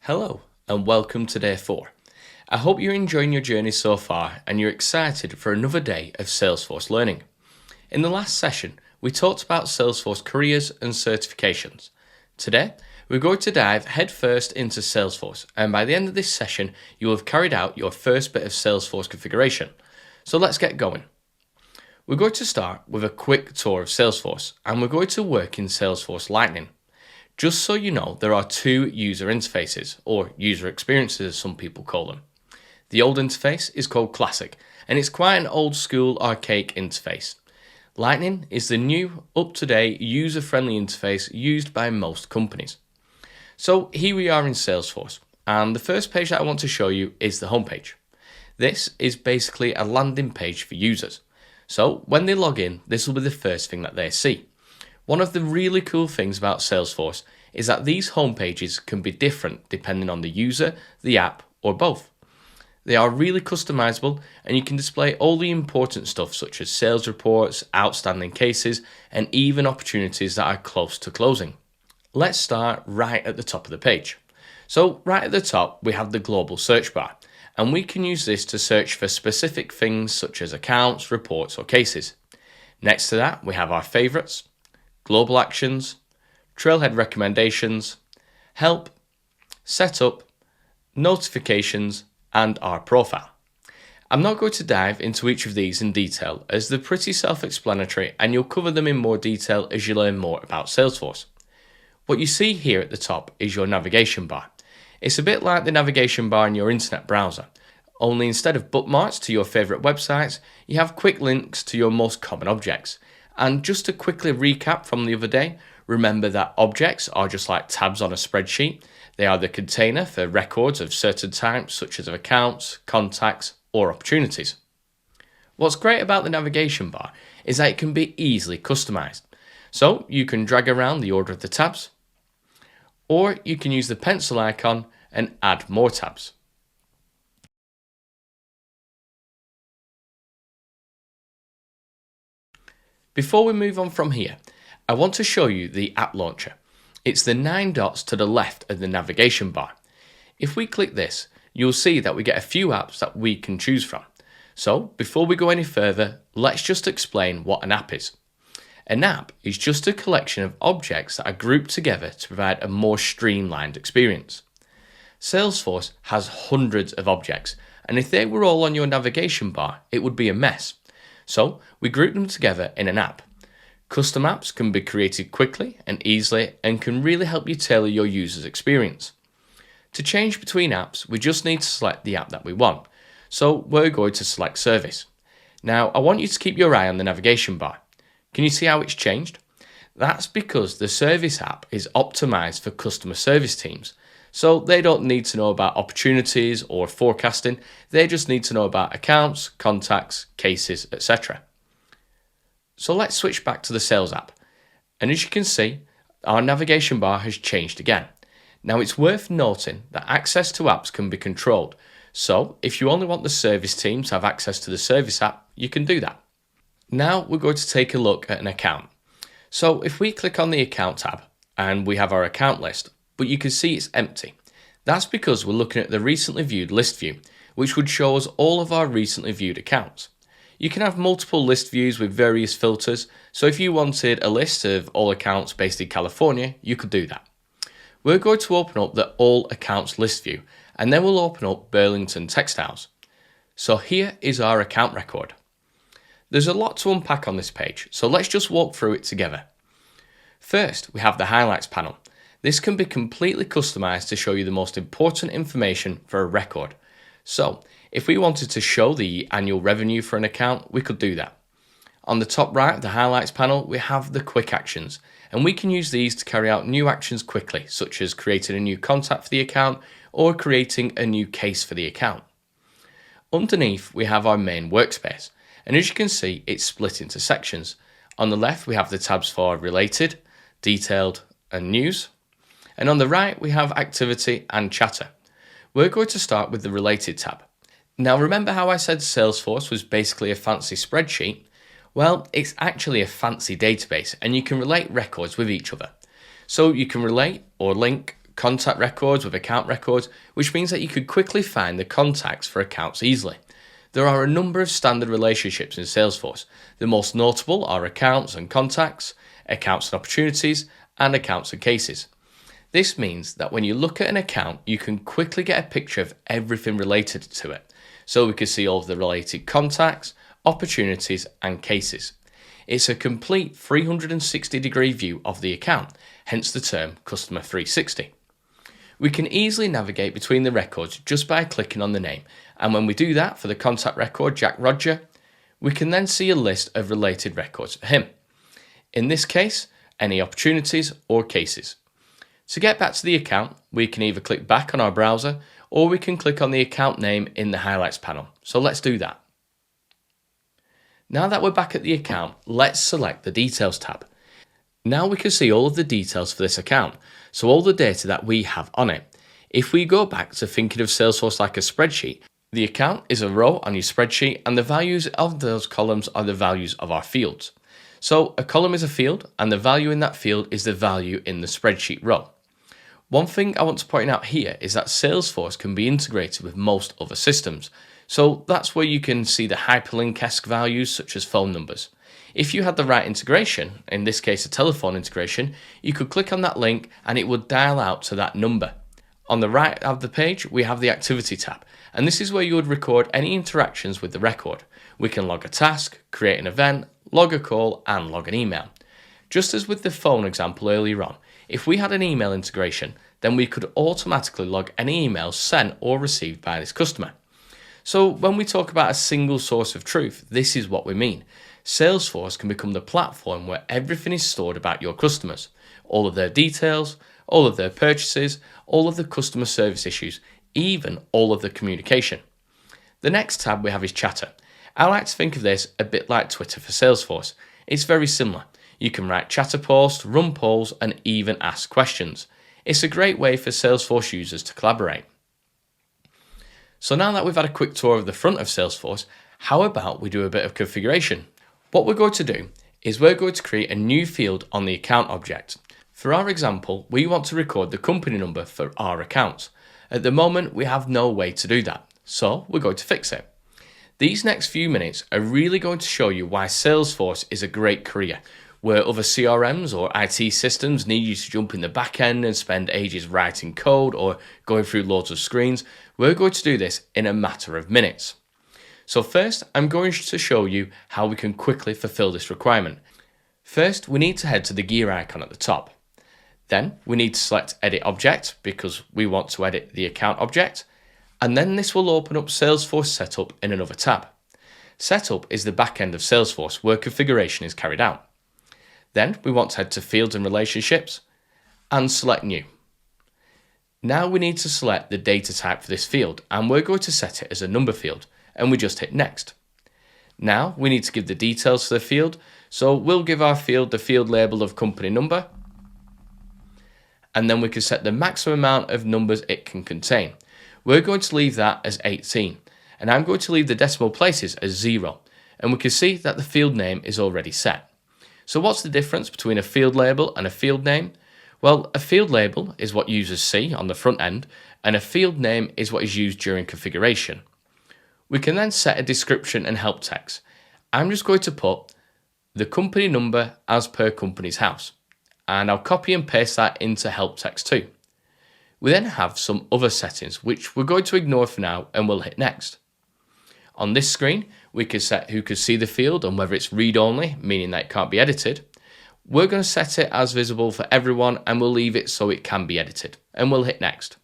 Hello and welcome to day 4. I hope you're enjoying your journey so far and you're excited for another day of Salesforce learning. In the last session, we talked about Salesforce careers and certifications. Today, we're going to dive headfirst into Salesforce, and by the end of this session, you will have carried out your first bit of Salesforce configuration. So let's get going. We're going to start with a quick tour of Salesforce, and we're going to work in Salesforce Lightning. Just so you know, there are two user interfaces, or user experiences as some people call them. The old interface is called Classic, and it's quite an old school archaic interface. Lightning is the new, up-to-date, user-friendly interface used by most companies. So here we are in Salesforce, and the first page that I want to show you is the homepage. This is basically a landing page for users. So when they log in, this will be the first thing that they see. One of the really cool things about Salesforce is that these homepages can be different depending on the user, the app, or both. They are really customizable, and you can display all the important stuff such as sales reports, outstanding cases, and even opportunities that are close to closing. Let's start right at the top of the page. So right at the top, we have the global search bar, and we can use this to search for specific things such as accounts, reports, or cases. Next to that, we have our favorites, global actions, trailhead recommendations, help, setup, notifications, and our profile. I'm not going to dive into each of these in detail as they're pretty self-explanatory, and you'll cover them in more detail as you learn more about Salesforce. What you see here at the top is your navigation bar. It's a bit like the navigation bar in your internet browser, only instead of bookmarks to your favorite websites, you have quick links to your most common objects. And just to quickly recap from the other day, remember that objects are just like tabs on a spreadsheet. They are the container for records of certain types such as of accounts, contacts, or opportunities. What's great about the navigation bar is that it can be easily customized. So you can drag around the order of the tabs, or you can use the pencil icon and add more tabs. Before we move on from here, I want to show you the app launcher. It's the 9 dots to the left of the navigation bar. If we click this, you'll see that we get a few apps that we can choose from. So before we go any further, let's just explain what an app is. An app is just a collection of objects that are grouped together to provide a more streamlined experience. Salesforce has hundreds of objects, and if they were all on your navigation bar, it would be a mess. So we group them together in an app. Custom apps can be created quickly and easily and can really help you tailor your user's experience. To change between apps, we just need to select the app that we want. So we're going to select Service. Now I want you to keep your eye on the navigation bar. Can you see how it's changed? That's because the Service app is optimized for customer service teams. So they don't need to know about opportunities or forecasting, they just need to know about accounts, contacts, cases, etc. So let's switch back to the Sales app. And as you can see, our navigation bar has changed again. Now it's worth noting that access to apps can be controlled. So if you only want the service team to have access to the Service app, you can do that. Now we're going to take a look at an account. So if we click on the Account tab and we have our account list, but you can see it's empty. That's because we're looking at the recently viewed list view, which would show us all of our recently viewed accounts. You can have multiple list views with various filters, so if you wanted a list of all accounts based in California, you could do that. We're going to open up the All Accounts list view, and then we'll open up Burlington Textiles. So here is our account record. There's a lot to unpack on this page, so let's just walk through it together. First, we have the Highlights panel. This can be completely customized to show you the most important information for a record. So, if we wanted to show the annual revenue for an account, we could do that. On the top right of the Highlights panel, we have the Quick Actions, and we can use these to carry out new actions quickly, such as creating a new contact for the account or creating a new case for the account. Underneath, we have our main workspace. And as you can see, it's split into sections. On the left, we have the tabs for Related, Detailed, and News. And on the right, we have Activity and Chatter. We're going to start with the Related tab. Now remember how I said Salesforce was basically a fancy spreadsheet? Well, it's actually a fancy database, and you can relate records with each other. So you can relate or link contact records with account records, which means that you could quickly find the contacts for accounts easily. There are a number of standard relationships in Salesforce. The most notable are accounts and contacts, accounts and opportunities, and accounts and cases. This means that when you look at an account, you can quickly get a picture of everything related to it. So we can see all of the related contacts, opportunities, and cases. It's a complete 360-degree view of the account, hence the term Customer 360. We can easily navigate between the records just by clicking on the name, and when we do that for the contact record Jack Roger, we can then see a list of related records for him. In this case, any opportunities or cases. To get back to the account, we can either click back on our browser or we can click on the account name in the highlights panel. So let's do that. Now that we're back at the account, let's select the Details tab. Now we can see all of the details for this account, so all the data that we have on it. If we go back to thinking of Salesforce like a spreadsheet, the account is a row on your spreadsheet and the values of those columns are the values of our fields. So a column is a field and the value in that field is the value in the spreadsheet row. One thing I want to point out here is that Salesforce can be integrated with most other systems. So that's where you can see the hyperlink-esque values such as phone numbers. If you had the right integration, in this case a telephone integration, you could click on that link and it would dial out to that number. On the right of the page, we have the Activity tab, and this is where you would record any interactions with the record. We can log a task, create an event, log a call, and log an email. Just as with the phone example earlier on, if we had an email integration, then we could automatically log any emails sent or received by this customer. So when we talk about a single source of truth, this is what we mean. Salesforce can become the platform where everything is stored about your customers, all of their details, all of their purchases, all of the customer service issues, even all of the communication. The next tab we have is Chatter. I like to think of this a bit like Twitter for Salesforce. It's very similar. You can write chatter posts, run polls, and even ask questions. It's a great way for Salesforce users to collaborate. So now that we've had a quick tour of the front of Salesforce, how about we do a bit of configuration? What we're going to do is we're going to create a new field on the account object. For our example, we want to record the company number for our accounts. At the moment, we have no way to do that, so we're going to fix it. These next few minutes are really going to show you why Salesforce is a great career. Where other CRMs or IT systems need you to jump in the back end and spend ages writing code or going through loads of screens, we're going to do this in a matter of minutes. So first, I'm going to show you how we can quickly fulfill this requirement. First, we need to head to the gear icon at the top. Then we need to select Edit Object because we want to edit the account object. And then this will open up Salesforce Setup in another tab. Setup is the back end of Salesforce where configuration is carried out. Then we want to head to Fields and Relationships and select New. Now we need to select the data type for this field and we're going to set it as a number field and we just hit Next. Now we need to give the details to the field, so we'll give our field the field label of company number and then we can set the maximum amount of numbers it can contain. We're going to leave that as 18 and I'm going to leave the decimal places as 0 and we can see that the field name is already set. So what's the difference between a field label and a field name? Well, a field label is what users see on the front end, and a field name is what is used during configuration. We can then set a description and help text. I'm just going to put the company number as per company's house, and I'll copy and paste that into help text too. We then have some other settings, which we're going to ignore for now, and we'll hit Next. On this screen, we can set who can see the field and whether it's read-only, meaning that it can't be edited. We're going to set it as visible for everyone and we'll leave it so it can be edited. And we'll hit Next.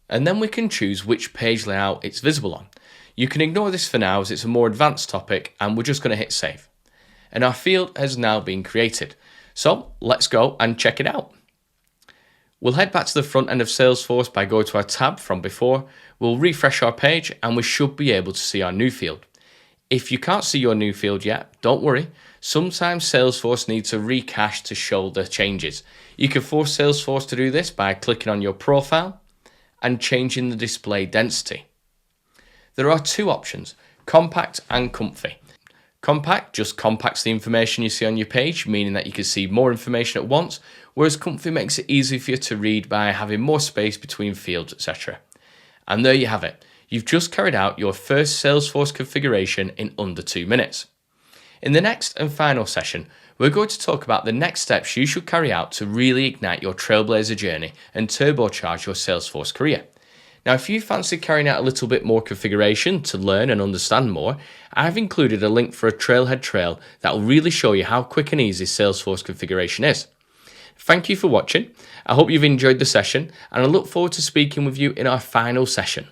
And then we can choose which page layout it's visible on. You can ignore this for now as it's a more advanced topic and we're just going to hit Save. And our field has now been created. So let's go and check it out. We'll head back to the front end of Salesforce by going to our tab from before. We'll refresh our page and we should be able to see our new field. If you can't see your new field yet, don't worry. Sometimes Salesforce needs to recache to show the changes. You can force Salesforce to do this by clicking on your profile and changing the display density. There are two options, compact and comfy. Compact just compacts the information you see on your page, meaning that you can see more information at once, whereas Comfy makes it easy for you to read by having more space between fields, etc. And there you have it. You've just carried out your first Salesforce configuration in under 2 minutes. In the next and final session, we're going to talk about the next steps you should carry out to really ignite your Trailblazer journey and turbocharge your Salesforce career. Now, if you fancy carrying out a little bit more configuration to learn and understand more, I've included a link for a Trailhead trail that will really show you how quick and easy Salesforce configuration is. Thank you for watching. I hope you've enjoyed the session, and I look forward to speaking with you in our final session.